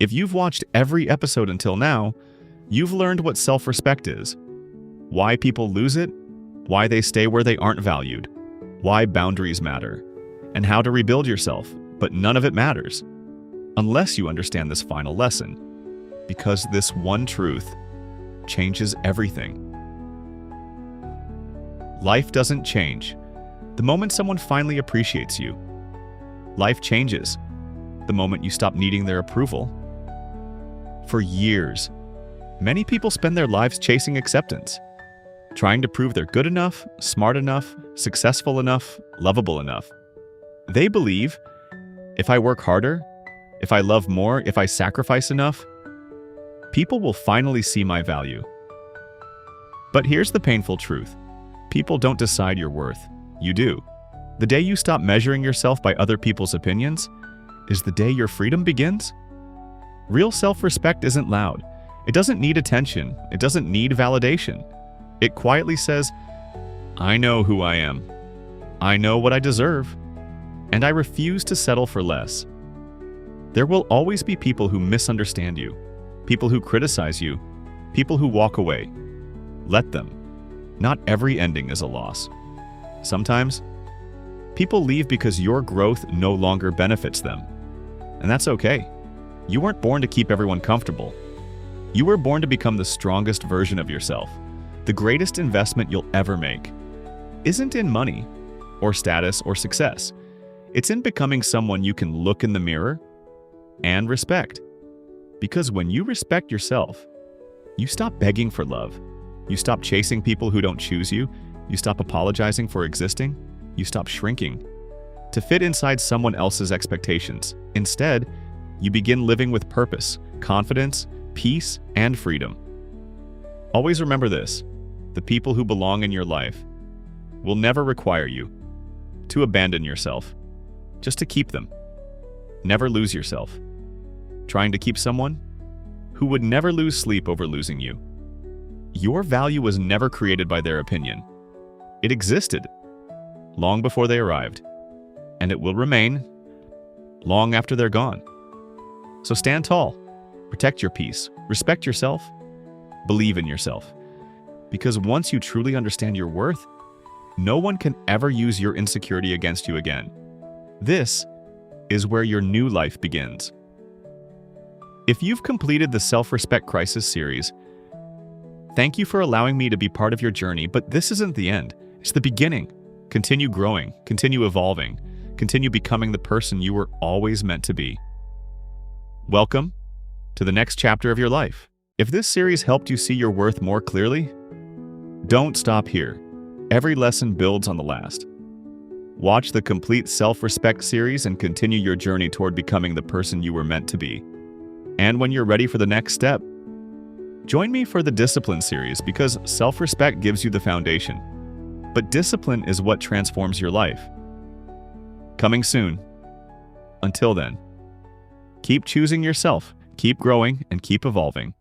If you've watched every episode until now, you've learned what self-respect is, why people lose it, why they stay where they aren't valued, why boundaries matter, and how to rebuild yourself, but none of it matters unless you understand this final lesson, because this one truth changes everything. Life doesn't change the moment someone finally appreciates you. Life changes the moment you stop needing their approval. For years, many people spend their lives chasing acceptance, trying to prove they're good enough, smart enough, successful enough, lovable enough. They believe, if I work harder, if I love more, if I sacrifice enough, people will finally see my value. But here's the painful truth. People don't decide your worth. You do. The day you stop measuring yourself by other people's opinions is the day your freedom begins. Real self-respect isn't loud. It doesn't need attention. It doesn't need validation. It quietly says, I know who I am. I know what I deserve. And I refuse to settle for less. There will always be people who misunderstand you, people who criticize you, people who walk away. Let them. Not every ending is a loss. Sometimes, people leave because your growth no longer benefits them. And that's okay. You weren't born to keep everyone comfortable. You were born to become the strongest version of yourself. The greatest investment you'll ever make isn't in money or status or success. It's in becoming someone you can look in the mirror and respect. Because when you respect yourself, you stop begging for love. You stop chasing people who don't choose you. You stop apologizing for existing. You stop shrinking to fit inside someone else's expectations. Instead, you begin living with purpose, confidence, peace, and freedom. Always remember this: the people who belong in your life will never require you to abandon yourself, just to keep them. Never lose yourself trying to keep someone who would never lose sleep over losing you. Your value was never created by their opinion. It existed long before they arrived, and it will remain long after they're gone. So stand tall, protect your peace, respect yourself, believe in yourself. Because once you truly understand your worth, no one can ever use your insecurity against you again. This is where your new life begins. If you've completed the Self-Respect Crisis series, thank you for allowing me to be part of your journey, but this isn't the end. It's the beginning. Continue growing, continue evolving, continue becoming the person you were always meant to be. Welcome to the next chapter of your life. If this series helped you see your worth more clearly, don't stop here. Every lesson builds on the last. Watch the complete Self-Respect series and continue your journey toward becoming the person you were meant to be. And when you're ready for the next step, join me for the Discipline series, because self-respect gives you the foundation, but discipline is what transforms your life. Coming soon. Until then, keep choosing yourself, keep growing, and keep evolving.